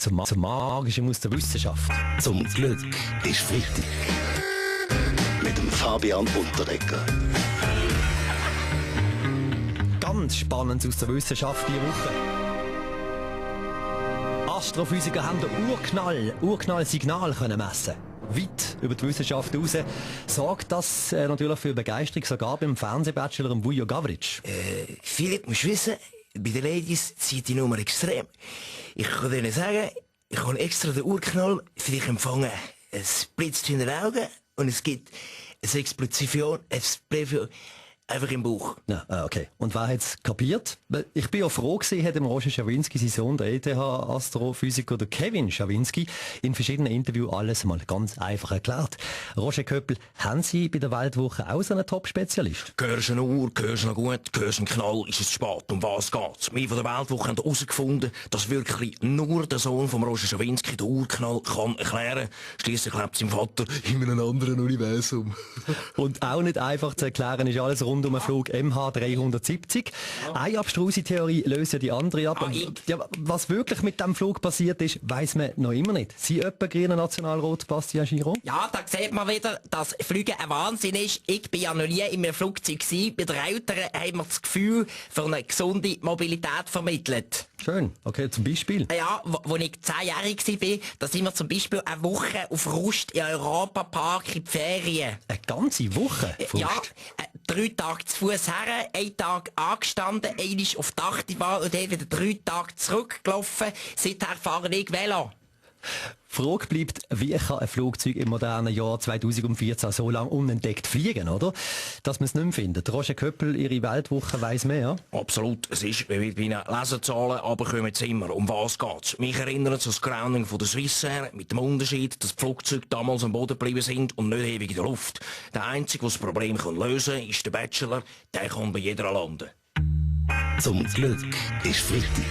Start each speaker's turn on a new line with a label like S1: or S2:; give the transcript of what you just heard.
S1: Zum Magischen aus der Wissenschaft.
S2: Zum Glück ist Freitag. Mit dem Fabian Unterdecker.
S1: Ganz Spannendes aus der Wissenschaft diese Woche. Astrophysiker haben den Urknall-Signal messen. Weit über die Wissenschaft raus. Sorgt das natürlich für Begeisterung, sogar beim Fernsehbachelor Vujo Gavric.
S3: Philipp, musst wissen, bei den Ladies zieht die Nummer extrem. Ich kann denen sagen, ich habe extra den Urknall für dich empfangen. Es blitzt in den Augen und es gibt eine Explosion, einfach im Bauch.
S1: Ja, okay. Und wer hat es kapiert? Ich bin ja froh gewesen, hat dem Roger Schawinski, sein Sohn, der ETH-Astrophysiker, der Kevin Schawinski, in verschiedenen Interviews alles mal ganz einfach erklärt. Roger Köppel, haben Sie bei der Weltwoche auch so einen Top-Spezialist?
S3: Hörst du eine Uhr, hörst du noch gut, hörst du einen Knall, ist es spät. Um was geht's? Wir von der Weltwoche haben herausgefunden, dass wirklich nur der Sohn von Roger Schawinski den Urknall kann erklären. Schliesslich lebt sein Vater in einem anderen Universum.
S1: Und auch nicht einfach zu erklären ist alles rund um den Flug MH370. Eine abstruse Theorie löst ja die andere ab. Ja, was wirklich mit dem Flug passiert ist, weiss man noch immer nicht. Sie etwa grüner Nationalrat Bastian Giraud?
S4: Ja, da sieht man wieder, dass Fliegen ein Wahnsinn ist. Ich bin ja noch nie in einem Flugzeug gewesen. Bei den Eltern haben wir das Gefühl für eine gesunde Mobilität vermittelt.
S1: Schön. Okay, zum Beispiel?
S4: Ja, wo ich 10-jährig war, da sind wir zum Beispiel eine Woche auf Rust im Europapark in die Ferien.
S1: Eine ganze Woche?
S4: Ja, 3 Tage zu Fuß her, 1 Tag angestanden, einmal auf die Achterbahn und dann wieder 3 Tage zurückgelaufen. Seither fahre ich Velo.
S1: Frage bleibt, wie kann ein Flugzeug im modernen Jahr 2014 so lange unentdeckt fliegen, oder? Dass man es nicht mehr findet. Roger Köppel, Ihre Weltwoche weiss mehr.
S3: Absolut. Es ist, wenn wir bei den Lesezahlen runterkommen jetzt immer. Um was geht's? Mich erinnert es an das Grounding von der Swissair mit dem Unterschied, dass die Flugzeuge damals am Boden geblieben sind und nicht ewig in der Luft. Der Einzige, der das Problem lösen kann, ist der Bachelor. Der kann bei jeder landen.
S2: Zum Glück ist Freitag.